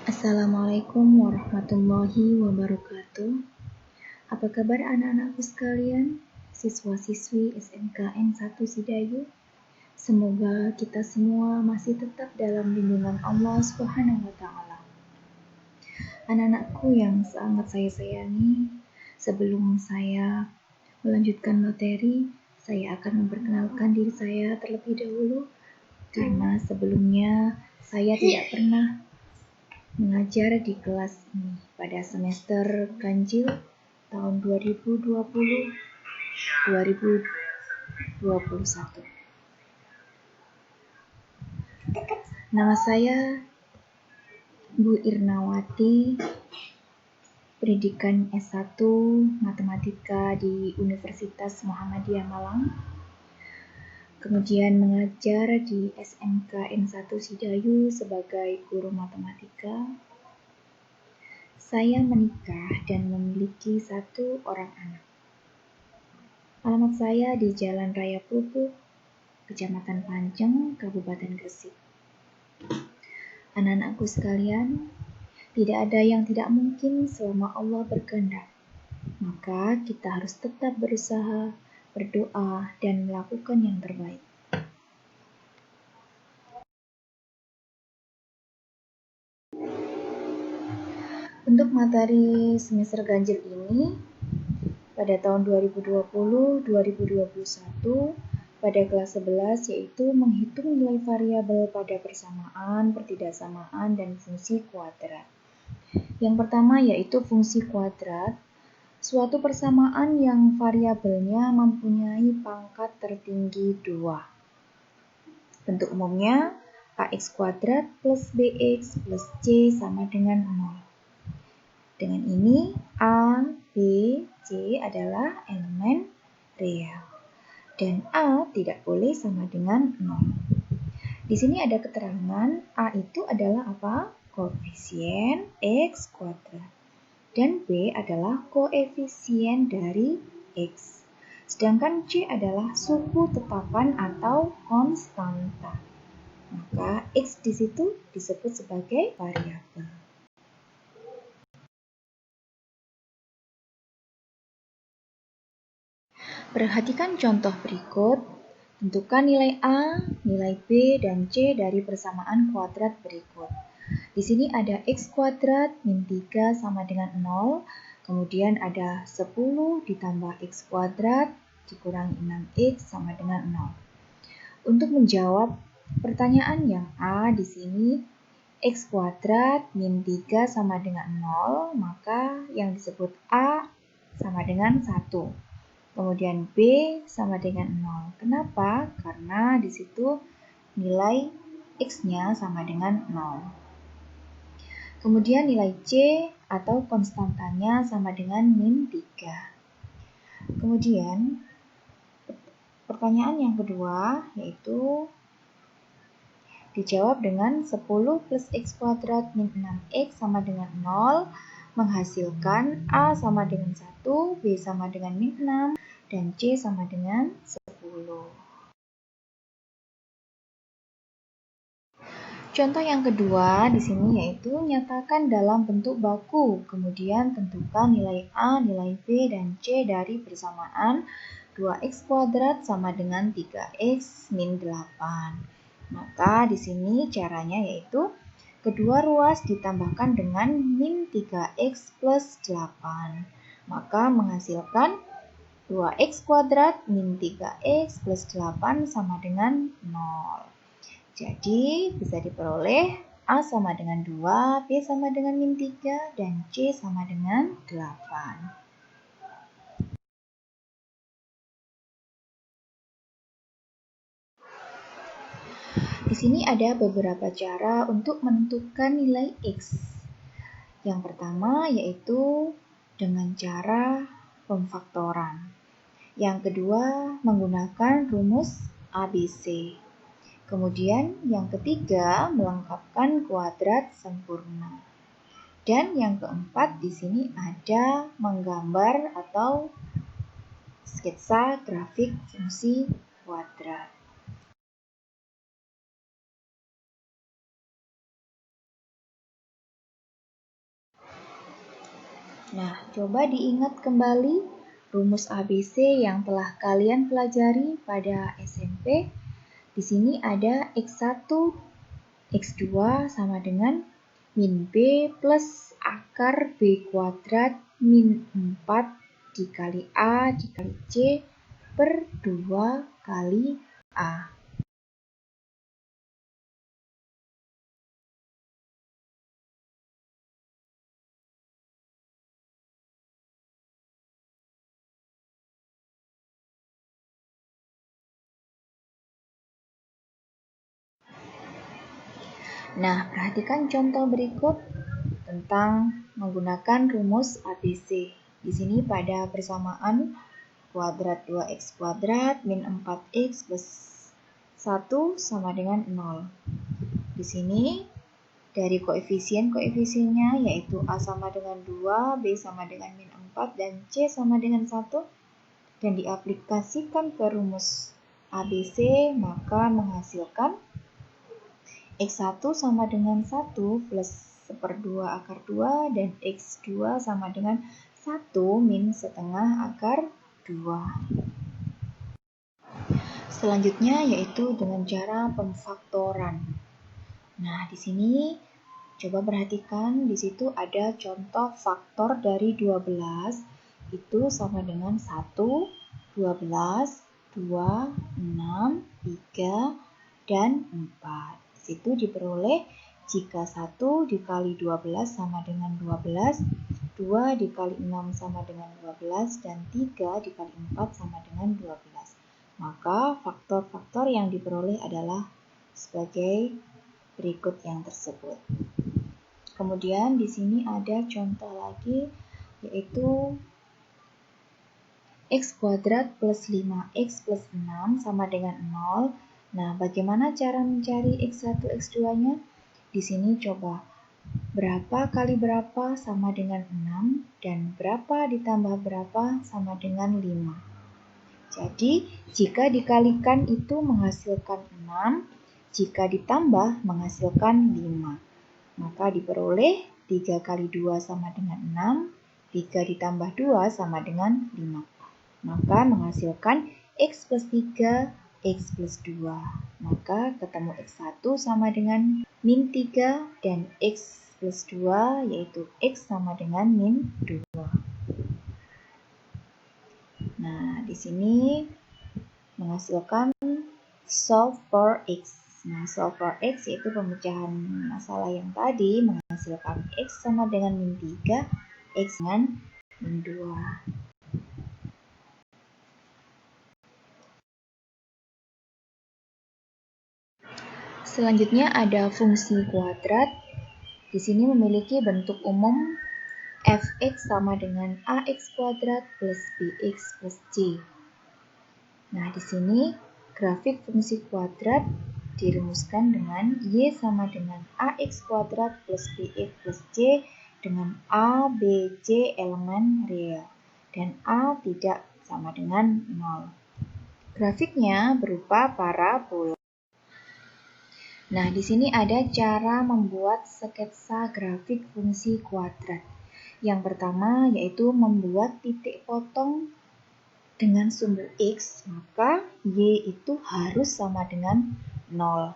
Assalamualaikum warahmatullahi wabarakatuh. Apa kabar anak-anakku sekalian, siswa-siswi SMKN 1 Sidayu? Semoga kita semua masih tetap dalam lindungan Allah Subhanahu wa Ta'ala. Anak-anakku yang sangat saya sayangi, sebelum saya melanjutkan materi, saya akan memperkenalkan diri saya terlebih dahulu, karena sebelumnya saya tidak pernah mengajar di kelas ini pada semester ganjil tahun 2020-2021. Nama saya Bu Irnawati, pendidikan S1 Matematika di Universitas Muhammadiyah Malang. Kemudian mengajar di SMKN 1 Sidayu sebagai guru matematika. Saya menikah dan memiliki 1 orang anak. Alamat saya di Jalan Raya Pupuk, Kecamatan Panjang, Kabupaten Gresik. Anak-anakku sekalian, tidak ada yang tidak mungkin selama Allah berkehendak. Maka kita harus tetap berusaha, berdoa, dan melakukan yang terbaik. Untuk materi semester ganjil ini, pada tahun 2020-2021, pada kelas 11 yaitu menghitung nilai variabel pada persamaan, pertidaksamaan, dan fungsi kuadrat. Yang pertama yaitu fungsi kuadrat, suatu persamaan yang variabelnya mempunyai pangkat tertinggi 2. Bentuk umumnya ax kuadrat plus bx plus c sama dengan 0. Dengan ini a, b, c adalah elemen real dan a tidak boleh sama dengan 0. Di sini ada keterangan a itu adalah apa? Koefisien x kuadrat dan b adalah koefisien dari x. Sedangkan c adalah suku tetapan atau konstanta. Maka x di situ disebut sebagai variabel. Perhatikan contoh berikut. Tentukan nilai A, nilai B, dan C dari persamaan kuadrat berikut. Di sini ada x kuadrat min 3 sama dengan 0. Kemudian ada 10 ditambah x kuadrat dikurangi 6x sama dengan 0. Untuk menjawab pertanyaan yang A di sini, x kuadrat min 3 sama dengan 0, maka yang disebut A sama dengan 1. Kemudian B sama dengan 0. Kenapa? Karena di situ nilai X-nya sama dengan 0. Kemudian nilai C atau konstantanya sama dengan min 3. Kemudian pertanyaan yang kedua yaitu dijawab dengan 10 plus X kuadrat min 6X sama dengan 0 menghasilkan A sama dengan 1, B sama dengan min 6, dan C sama dengan 10. Contoh yang kedua di sini yaitu nyatakan dalam bentuk baku, kemudian tentukan nilai A, nilai B, dan C dari persamaan 2x kuadrat sama dengan 3x min 8. Maka di sini caranya yaitu kedua ruas ditambahkan dengan min 3x plus 8. Maka menghasilkan 2x kuadrat min 3x plus 8 sama dengan 0. Jadi bisa diperoleh A sama dengan 2, B sama dengan min 3, dan C sama dengan 8. Di sini ada beberapa cara untuk menentukan nilai X. Yang pertama yaitu dengan cara pemfaktoran. Yang kedua, menggunakan rumus ABC. Kemudian yang ketiga, melengkapkan kuadrat sempurna. Dan yang keempat, di sini ada menggambar atau sketsa grafik fungsi kuadrat. Nah, coba diingat kembali rumus ABC yang telah kalian pelajari pada SMP. Di sini ada X1, X2 sama dengan min B plus akar B kuadrat min 4 dikali A dikali C per 2 kali A. Nah, perhatikan contoh berikut tentang menggunakan rumus ABC. Di sini pada persamaan kuadrat 2x kuadrat min 4x plus 1 sama dengan 0. Di sini dari koefisien-koefisiennya yaitu A sama dengan 2, B sama dengan min 4, dan C sama dengan 1. Dan diaplikasikan ke rumus ABC, maka menghasilkan X1 sama dengan 1 plus 1/2 akar 2 dan X2 sama dengan 1 min setengah akar 2. Selanjutnya yaitu dengan cara pemfaktoran. Nah, di sini coba perhatikan, di situ ada contoh faktor dari 12, itu sama dengan 1, 12, 2, 6, 3, dan 4. Di situ diperoleh jika 1 dikali 12 sama dengan 12, 2 dikali 6 sama dengan 12, dan 3 dikali 4 sama dengan 12. Maka faktor-faktor yang diperoleh adalah sebagai berikut yang tersebut. Kemudian di sini ada contoh lagi, yaitu x kuadrat plus 5x plus 6 sama dengan 0. Nah, bagaimana cara mencari x1, x2-nya? Di sini coba berapa kali berapa sama dengan 6 dan berapa ditambah berapa sama dengan 5. Jadi, jika dikalikan itu menghasilkan 6, jika ditambah menghasilkan 5. Maka diperoleh 3 kali 2 sama dengan 6, 3 ditambah 2 sama dengan 5. Maka menghasilkan X plus 3, X plus 2. Maka ketemu X1 sama dengan min 3 dan X plus 2 yaitu X sama dengan min 2. Nah, di sini menghasilkan solve for X. Nah, solve for X yaitu pemecahan masalah yang tadi menghasilkan X sama dengan min 3, X dengan min 2. Selanjutnya ada fungsi kuadrat. Di sini memiliki bentuk umum fx sama dengan ax kuadrat plus bx plus c. Nah, di sini grafik fungsi kuadrat dirumuskan dengan y sama dengan ax kuadrat plus bx plus c dengan a, b, c elemen real dan a tidak sama dengan 0. Grafiknya berupa parabola. Nah, di sini ada cara membuat sketsa grafik fungsi kuadrat. Yang pertama yaitu membuat titik potong dengan sumbu X, maka Y itu harus sama dengan 0.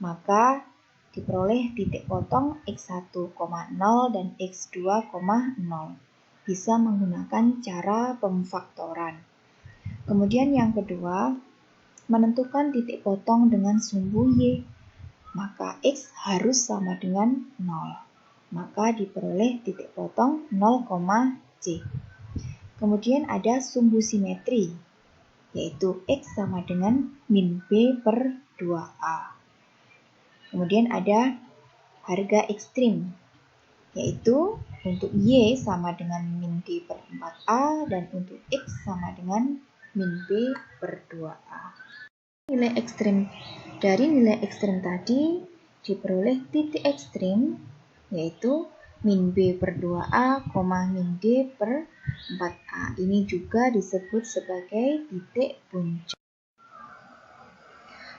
Maka diperoleh titik potong X1, 0 dan X2, 0. Bisa menggunakan cara pemfaktoran. Kemudian yang kedua, menentukan titik potong dengan sumbu Y. Maka X harus sama dengan 0. Maka diperoleh titik potong 0, C. Kemudian ada sumbu simetri, yaitu X sama dengan min B per 2A. Kemudian ada harga ekstrim, yaitu untuk Y sama dengan min D per 4A dan untuk X sama dengan min B per 2A. Nilai ekstrim dari nilai ekstrim tadi diperoleh titik ekstrim yaitu min B per 2A, min D per 4A. Ini juga disebut sebagai titik puncak.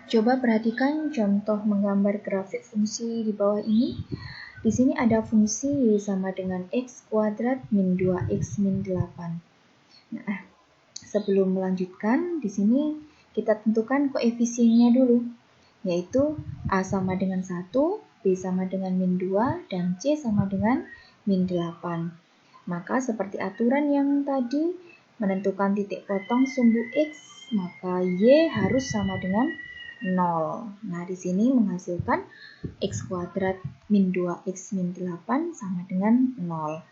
Coba perhatikan contoh menggambar grafik fungsi di bawah ini. Di sini ada fungsi Y sama dengan X kuadrat min 2X min 8. Nah, sebelum melanjutkan, di sini kita tentukan koefisiennya dulu, yaitu A sama dengan 1, B sama dengan min 2, dan C sama dengan min 8. Maka seperti aturan yang tadi, menentukan titik potong sumbu X, maka Y harus sama dengan 0. Nah, di sini menghasilkan X kuadrat min 2X min 8 sama dengan 0.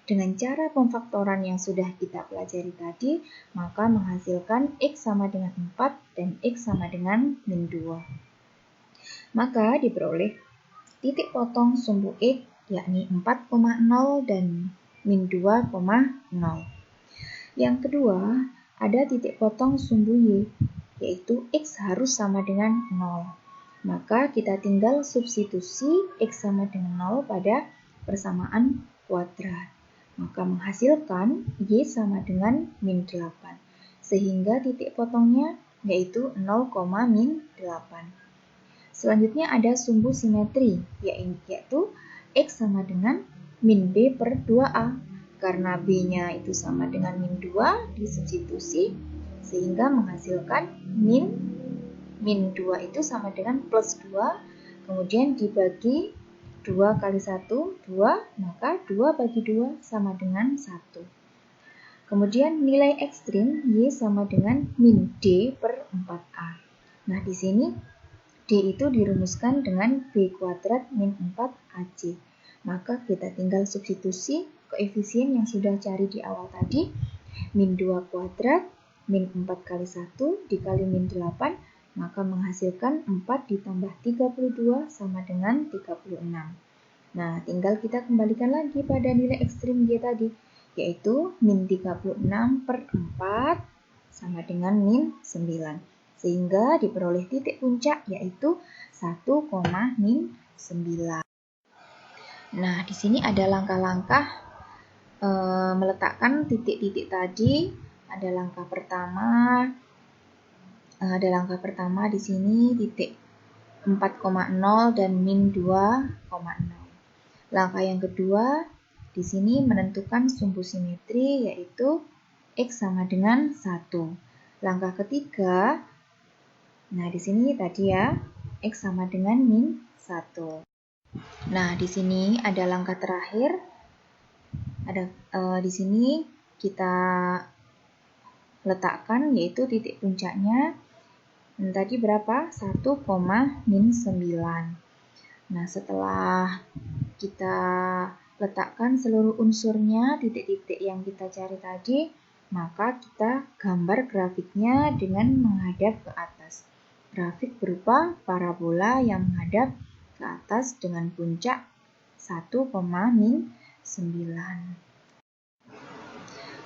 Dengan cara pemfaktoran yang sudah kita pelajari tadi, maka menghasilkan X sama dengan 4 dan X sama dengan min 2. Maka diperoleh titik potong sumbu X yakni 4,0 dan min 2,0. Yang kedua, ada titik potong sumbu Y, yaitu X harus sama dengan 0. Maka kita tinggal substitusi X sama dengan 0 pada persamaan kuadrat. Maka menghasilkan Y sama dengan min 8. Sehingga titik potongnya yaitu 0, min 8. Selanjutnya ada sumbu simetri, yaitu X sama dengan min B per 2A. Karena B-nya itu sama dengan min 2, disubstitusi, sehingga menghasilkan min 2 itu sama dengan plus 2, kemudian dibagi 2 kali 1, 2, maka 2 bagi 2 sama dengan 1. Kemudian nilai ekstrim Y sama dengan min D per 4A. Nah, di sini D itu dirumuskan dengan B kuadrat min 4AC. Maka kita tinggal substitusi koefisien yang sudah cari di awal tadi, min 2 kuadrat, min 4 kali 1 dikali min 8, maka menghasilkan 4 ditambah 32 sama dengan 36. Nah, tinggal kita kembalikan lagi pada nilai ekstrim Y tadi, yaitu min 36 per 4 sama dengan min 9. Sehingga diperoleh titik puncak yaitu 1, min 9. Nah, di sini ada langkah-langkah meletakkan titik-titik tadi. Ada langkah pertama di sini titik 4,0 dan min 2,0. Langkah yang kedua di sini menentukan sumbu simetri yaitu X sama dengan 1. Langkah ketiga, nah di sini tadi ya, X sama dengan min 1. Nah, di sini ada langkah terakhir. Di sini kita letakkan yaitu titik puncaknya. Tadi berapa? 1, min 9. Nah, setelah kita letakkan seluruh unsurnya, titik-titik yang kita cari tadi, maka kita gambar grafiknya dengan menghadap ke atas. Grafik berupa parabola yang menghadap ke atas dengan puncak 1, min 9.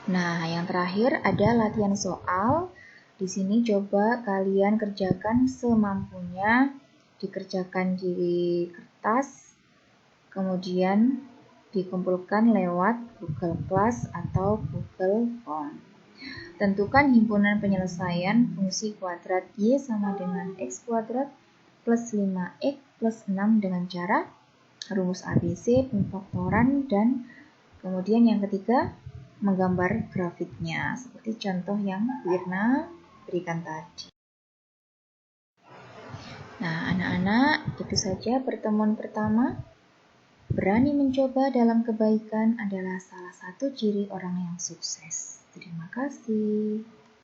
Nah, yang terakhir ada latihan soal. Di sini coba kalian kerjakan semampunya, dikerjakan di kertas, kemudian dikumpulkan lewat Google Class atau Google Form. Tentukan himpunan penyelesaian fungsi kuadrat Y sama dengan X kuadrat plus 5X plus 6 dengan cara rumus ABC, pemfaktoran, dan kemudian yang ketiga menggambar grafiknya seperti contoh yang Bu Irna berikan tadi. Nah, anak-anak, itu saja pertemuan pertama. Berani mencoba dalam kebaikan adalah salah satu ciri orang yang sukses. Terima kasih.